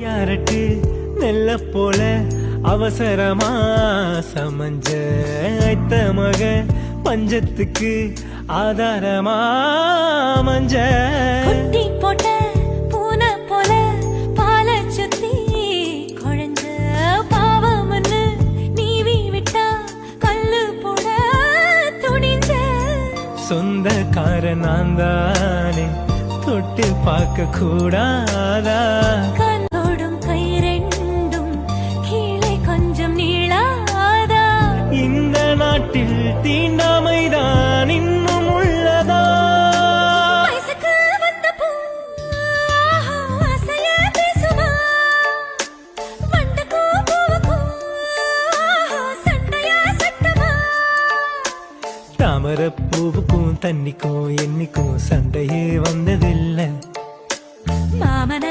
யாரட்டு நெல்ல போல அவசரமா சமஞ்ச ஐத்த மக பஞ்சத்துக்கு ஆதாரமா மஞ்ச குட்டி போட்ட பூனை போல பால சுத்தி குழஞ்ச பாவம்னு நீவி விட்டா கல்லு போட துணிஞ்ச சொந்தக்கார நான் தானே தொட்டு பார்க்க கூடாதா கண்ணோடும் கை ரெண்டும் கீழே கொஞ்சம் நீளாதா இந்த நாட்டில் தீண்டாமைதான் இன்னும் உள்ளதா வயசுக்கு வந்த பூ ஆசைய பேசுமா வண்டுக்கும் பூவுக்கும் சண்டையா சட்டமா தாமர பூவுக்கும் தண்ணிக்கும் என்னைக்கும் சண்டையே வந்ததில்லை மாமன